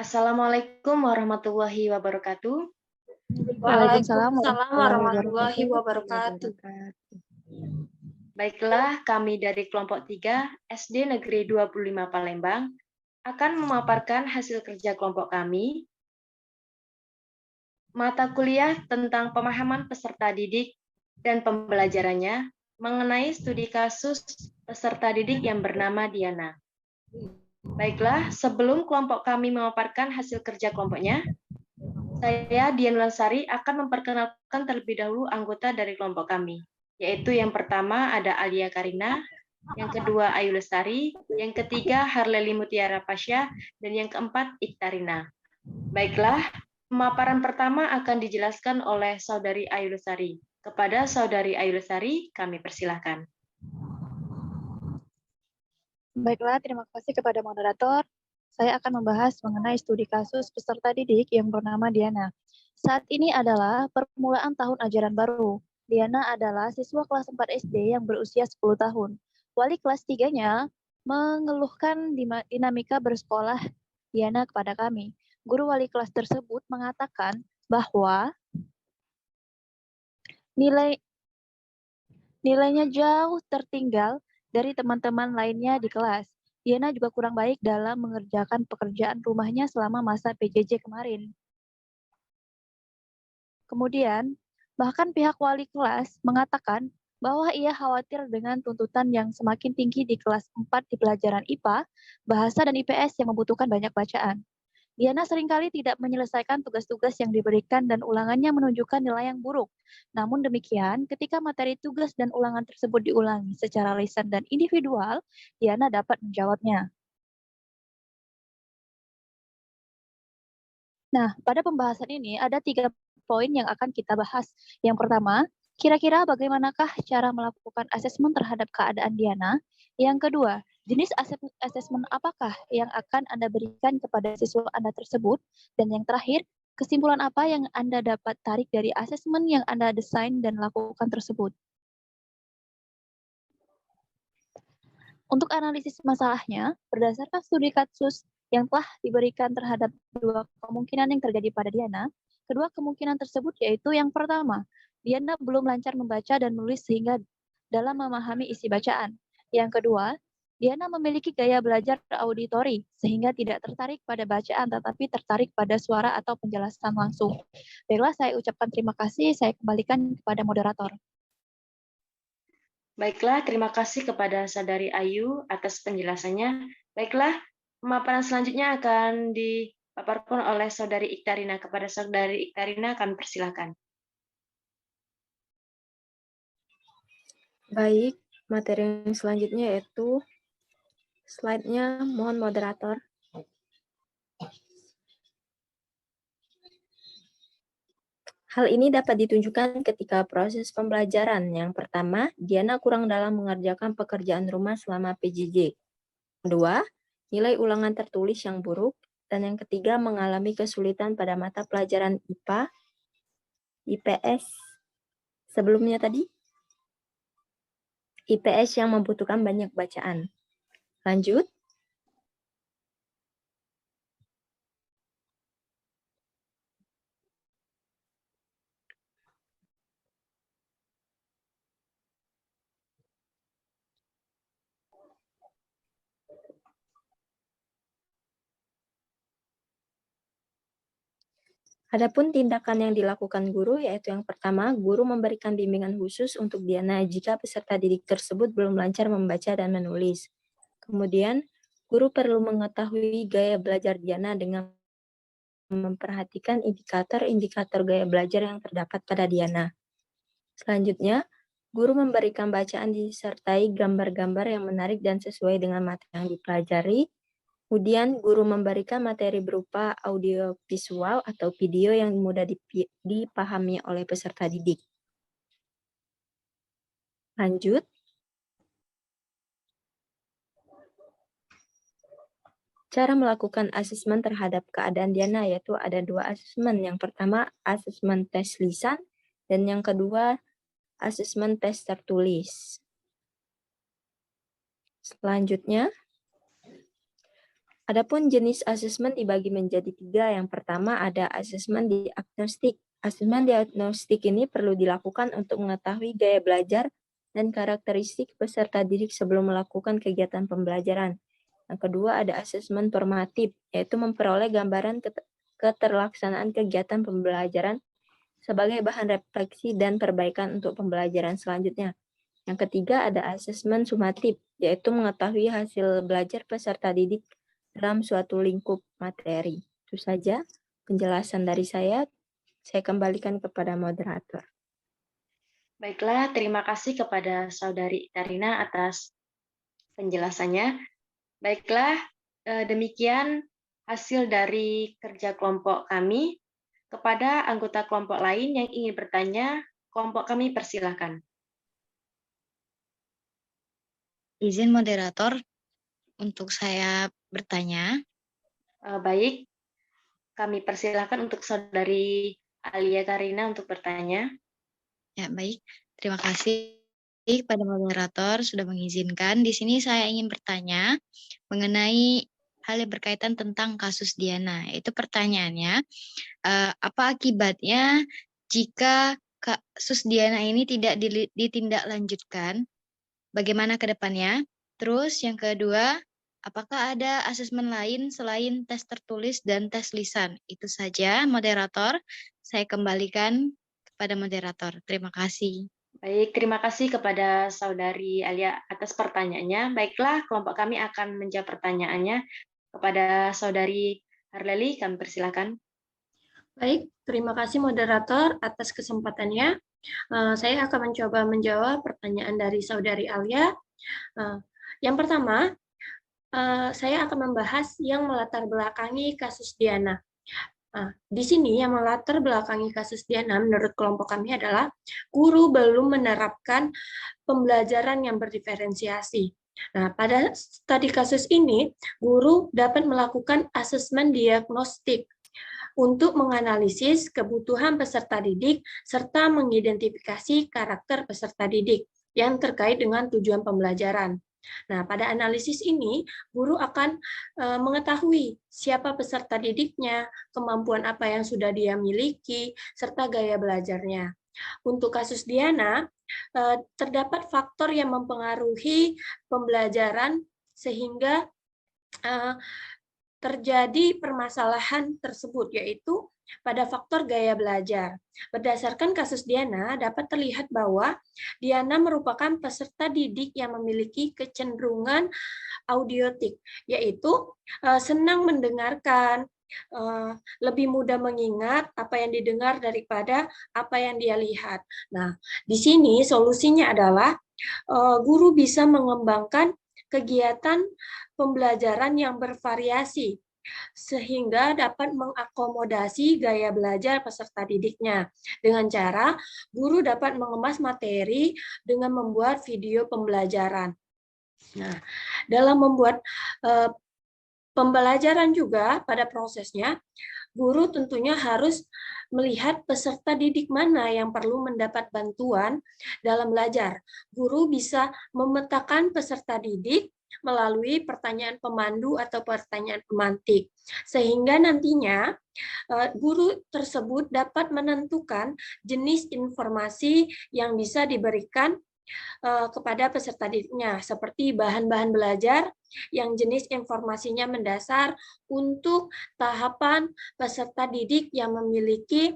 Assalamualaikum warahmatullahi wabarakatuh. Waalaikumsalam Waalaikumsalam warahmatullahi wabarakatuh. Baiklah, kami dari kelompok 3 SD Negeri 25 Palembang akan memaparkan hasil kerja kelompok kami, mata kuliah tentang pemahaman peserta didik dan pembelajarannya mengenai studi kasus peserta didik yang bernama Diana. Baiklah, sebelum kelompok kami memaparkan hasil kerja kelompoknya, saya, Dian Lansari, akan memperkenalkan terlebih dahulu anggota dari kelompok kami, yaitu yang pertama ada Alia Karina, yang kedua Ayu Lestari, yang ketiga Harleli Mutiara Pasya, dan yang keempat Iktarina. Baiklah, pemaparan pertama akan dijelaskan oleh Saudari Ayu Lestari. Kepada Saudari Ayu Lestari, kami persilahkan. Baiklah, terima kasih kepada moderator. Saya akan membahas mengenai studi kasus peserta didik yang bernama Diana. Saat ini adalah permulaan tahun ajaran baru. Diana adalah siswa kelas 4 SD yang berusia 10 tahun. Wali kelas 3-nya mengeluhkan dinamika bersekolah Diana kepada kami. Guru wali kelas tersebut mengatakan bahwa nilainya jauh tertinggal dari teman-teman lainnya di kelas. Diana juga kurang baik dalam mengerjakan pekerjaan rumahnya selama masa PJJ kemarin. Kemudian, bahkan pihak wali kelas mengatakan bahwa ia khawatir dengan tuntutan yang semakin tinggi di kelas 4 di pelajaran IPA, bahasa, dan IPS yang membutuhkan banyak bacaan. Diana seringkali tidak menyelesaikan tugas-tugas yang diberikan dan ulangannya menunjukkan nilai yang buruk. Namun demikian, ketika materi tugas dan ulangan tersebut diulangi secara lisan dan individual, Diana dapat menjawabnya. Nah, pada pembahasan ini ada 3 poin yang akan kita bahas. Yang pertama, kira-kira bagaimanakah cara melakukan asesmen terhadap keadaan Diana? Yang kedua, jenis asesmen apakah yang akan Anda berikan kepada siswa Anda tersebut? Dan yang terakhir, kesimpulan apa yang Anda dapat tarik dari asesmen yang Anda desain dan lakukan tersebut? Untuk analisis masalahnya, berdasarkan studi kasus yang telah diberikan terhadap 2 kemungkinan yang terjadi pada Diana, kedua kemungkinan tersebut yaitu yang pertama, Diana belum lancar membaca dan menulis sehingga dalam memahami isi bacaan. Yang kedua, Diana memiliki gaya belajar auditori sehingga tidak tertarik pada bacaan tetapi tertarik pada suara atau penjelasan langsung. Baiklah, saya ucapkan terima kasih, saya kembalikan kepada moderator. Baiklah, terima kasih kepada Saudari Ayu atas penjelasannya. Baiklah, pemaparan selanjutnya akan dipaparkan oleh Saudari Iktarina. Kepada Saudari Iktarina, kami persilakan. Baik, materi yang selanjutnya yaitu slide-nya, mohon moderator. Hal ini dapat ditunjukkan ketika proses pembelajaran. Yang pertama, Diana kurang dalam mengerjakan pekerjaan rumah selama PJJ. Kedua, nilai ulangan tertulis yang buruk. Dan yang ketiga, mengalami kesulitan pada mata pelajaran IPA, IPS. Sebelumnya tadi, IPS yang membutuhkan banyak bacaan. Lanjut. Adapun tindakan yang dilakukan guru yaitu yang pertama, guru memberikan bimbingan khusus untuk Diana jika peserta didik tersebut belum lancar membaca dan menulis. Kemudian, guru perlu mengetahui gaya belajar Diana dengan memperhatikan indikator-indikator gaya belajar yang terdapat pada Diana. Selanjutnya, guru memberikan bacaan disertai gambar-gambar yang menarik dan sesuai dengan materi yang dipelajari. Kemudian, guru memberikan materi berupa audio visual atau video yang mudah dipahami oleh peserta didik. Lanjut. Cara melakukan asesmen terhadap keadaan Diana yaitu ada 2 asesmen. Yang pertama, asesmen tes lisan, dan yang kedua, asesmen tes tertulis. Selanjutnya, Adapun jenis asesmen dibagi menjadi 3. Yang pertama ada asesmen diagnostik. Asesmen diagnostik ini perlu dilakukan untuk mengetahui gaya belajar dan karakteristik peserta didik sebelum melakukan kegiatan pembelajaran. Yang kedua ada asesmen formatif, yaitu memperoleh gambaran keterlaksanaan kegiatan pembelajaran sebagai bahan refleksi dan perbaikan untuk pembelajaran selanjutnya. Yang ketiga ada asesmen sumatif, yaitu mengetahui hasil belajar peserta didik dalam suatu lingkup materi. Itu saja penjelasan dari saya. Saya kembalikan kepada moderator. Baiklah, terima kasih kepada Saudari Karina atas penjelasannya. Baiklah, demikian hasil dari kerja kelompok kami. Kepada anggota kelompok lain yang ingin bertanya, kelompok kami persilahkan. Izin moderator untuk saya bertanya. Baik, kami persilahkan untuk Saudari Alia Karina untuk bertanya. Ya, baik. Terima kasih kepada moderator sudah mengizinkan. Di sini saya ingin bertanya mengenai hal yang berkaitan tentang kasus Diana. Itu pertanyaannya, apa akibatnya jika kasus Diana ini tidak ditindaklanjutkan? Bagaimana ke depannya? Terus yang kedua, apakah ada asesmen lain selain tes tertulis dan tes lisan? Itu saja, moderator. Saya kembalikan kepada moderator. Terima kasih. Baik, terima kasih kepada Saudari Alia atas pertanyaannya. Baiklah, kelompok kami akan menjawab pertanyaannya. Kepada Saudari Harleli, kami persilakan. Baik, terima kasih moderator atas kesempatannya. Saya akan mencoba menjawab pertanyaan dari Saudari Alia. Yang pertama, saya akan membahas yang melatar belakangi kasus Diana. Di sini yang melatar belakangi kasus Diana menurut kelompok kami adalah guru belum menerapkan pembelajaran yang berdiferensiasi. Nah, pada studi kasus ini, guru dapat melakukan asesmen diagnostik untuk menganalisis kebutuhan peserta didik serta mengidentifikasi karakter peserta didik yang terkait dengan tujuan pembelajaran. Nah, pada analisis ini, guru akan mengetahui siapa peserta didiknya, kemampuan apa yang sudah dia miliki, serta gaya belajarnya. Untuk kasus Diana, terdapat faktor yang mempengaruhi pembelajaran sehingga terjadi permasalahan tersebut, yaitu pada faktor gaya belajar. Berdasarkan kasus Diana, dapat terlihat bahwa Diana merupakan peserta didik yang memiliki kecenderungan audiotik, yaitu senang mendengarkan, lebih mudah mengingat apa yang didengar daripada apa yang dia lihat. Nah, di sini solusinya adalah guru bisa mengembangkan kegiatan pembelajaran yang bervariasi sehingga dapat mengakomodasi gaya belajar peserta didiknya. Dengan cara guru dapat mengemas materi dengan membuat video pembelajaran. Nah, dalam membuat pembelajaran juga pada prosesnya, guru tentunya harus melihat peserta didik mana yang perlu mendapat bantuan dalam belajar. Guru bisa memetakan peserta didik melalui pertanyaan pemandu atau pertanyaan pemantik. Sehingga nantinya guru tersebut dapat menentukan jenis informasi yang bisa diberikan kepada peserta didiknya, seperti bahan-bahan belajar yang jenis informasinya mendasar untuk tahapan peserta didik yang memiliki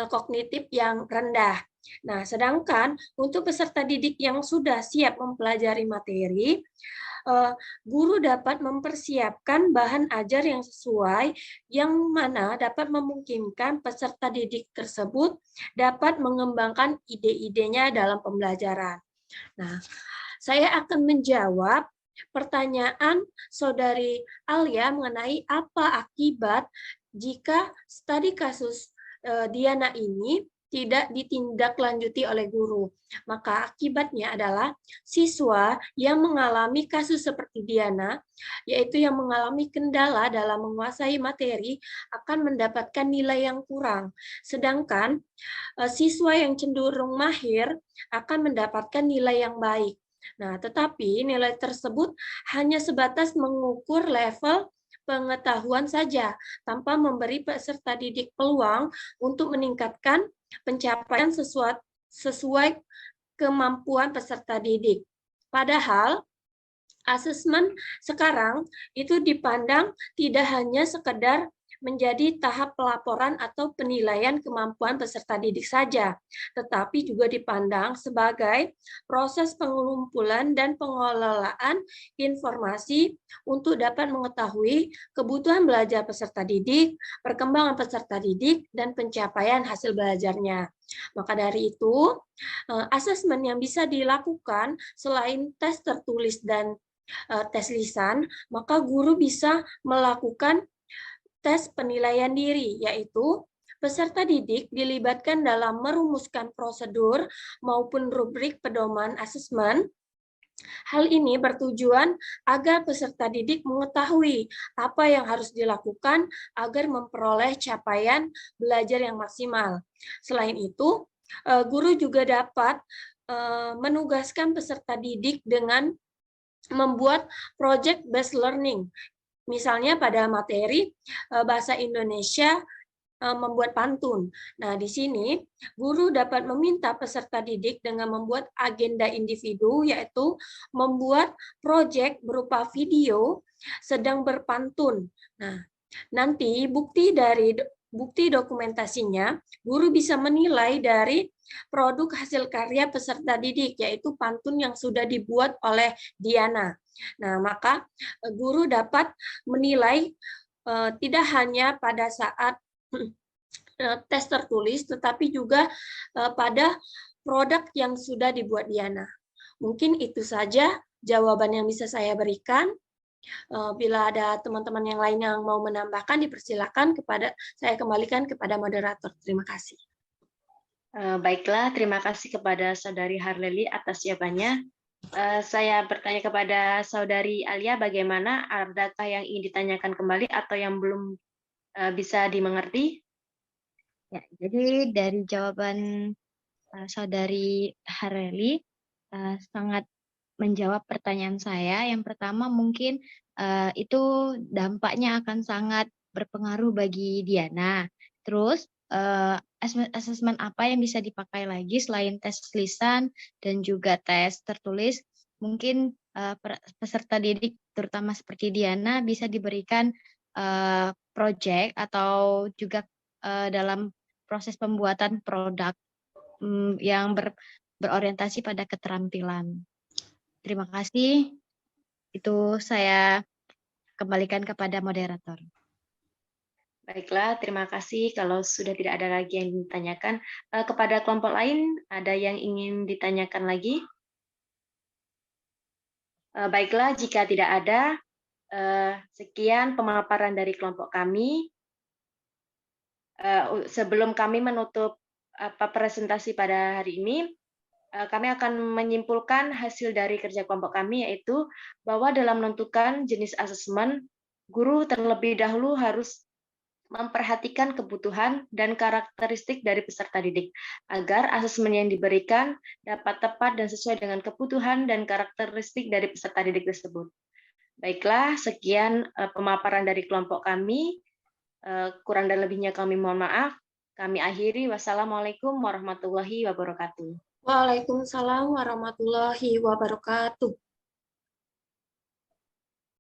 kognitif yang rendah. Nah, sedangkan untuk peserta didik yang sudah siap mempelajari materi, guru dapat mempersiapkan bahan ajar yang sesuai, yang mana dapat memungkinkan peserta didik tersebut dapat mengembangkan ide-idenya dalam pembelajaran. Nah, saya akan menjawab pertanyaan Saudari Alia mengenai apa akibat jika studi kasus Diana ini tidak ditindaklanjuti oleh guru. Maka akibatnya adalah siswa yang mengalami kasus seperti Diana, yaitu yang mengalami kendala dalam menguasai materi, akan mendapatkan nilai yang kurang. Sedangkan siswa yang cenderung mahir akan mendapatkan nilai yang baik. Nah, tetapi nilai tersebut hanya sebatas mengukur level pengetahuan saja, tanpa memberi peserta didik peluang untuk meningkatkan pencapaian sesuai kemampuan peserta didik. Padahal, asesmen sekarang itu dipandang tidak hanya sekedar menjadi tahap pelaporan atau penilaian kemampuan peserta didik saja, tetapi juga dipandang sebagai proses pengumpulan dan pengelolaan informasi untuk dapat mengetahui kebutuhan belajar peserta didik, perkembangan peserta didik, dan pencapaian hasil belajarnya. Maka dari itu, asesmen yang bisa dilakukan selain tes tertulis dan tes lisan, maka guru bisa melakukan tes penilaian diri, yaitu peserta didik dilibatkan dalam merumuskan prosedur maupun rubrik pedoman asesmen. Hal ini bertujuan agar peserta didik mengetahui apa yang harus dilakukan agar memperoleh capaian belajar yang maksimal. Selain itu, guru juga dapat menugaskan peserta didik dengan membuat project based learning. Misalnya pada materi bahasa Indonesia membuat pantun. Nah, di sini guru dapat meminta peserta didik dengan membuat agenda individu, yaitu membuat proyek berupa video sedang berpantun. Nah, nanti bukti dokumentasinya, guru bisa menilai dari produk hasil karya peserta didik, yaitu pantun yang sudah dibuat oleh Diana. Nah, maka guru dapat menilai tidak hanya pada saat tes tertulis, tetapi juga pada produk yang sudah dibuat Diana. Mungkin itu saja jawaban yang bisa saya berikan. Bila ada teman-teman yang lain yang mau menambahkan, dipersilakan saya kembalikan kepada moderator. Terima kasih. Baiklah, terima kasih kepada Saudari Harleli atas jawabannya. Saya bertanya kepada Saudari Alia, bagaimana? Adakah yang ingin ditanyakan kembali atau yang belum bisa dimengerti? Ya, jadi dari jawaban Saudari Harleli sangat menjawab pertanyaan saya. Yang pertama mungkin itu dampaknya akan sangat berpengaruh bagi Diana. Terus asesmen apa yang bisa dipakai lagi selain tes lisan dan juga tes tertulis? Mungkin peserta didik terutama seperti Diana bisa diberikan project atau juga dalam proses pembuatan produk yang berorientasi pada keterampilan. Terima kasih. Itu saya kembalikan kepada moderator. Baiklah, terima kasih. Kalau sudah tidak ada lagi yang ditanyakan, kepada kelompok lain, ada yang ingin ditanyakan lagi? Baiklah, jika tidak ada, sekian pemaparan dari kelompok kami. Sebelum kami menutup presentasi pada hari ini, kami akan menyimpulkan hasil dari kerja kelompok kami, yaitu bahwa dalam menentukan jenis asesmen, guru terlebih dahulu harus memperhatikan kebutuhan dan karakteristik dari peserta didik, agar asesmen yang diberikan dapat tepat dan sesuai dengan kebutuhan dan karakteristik dari peserta didik tersebut. Baiklah, sekian pemaparan dari kelompok kami. Kurang dan lebihnya kami mohon maaf. Kami akhiri. Wassalamualaikum warahmatullahi wabarakatuh. Waalaikumsalam warahmatullahi wabarakatuh.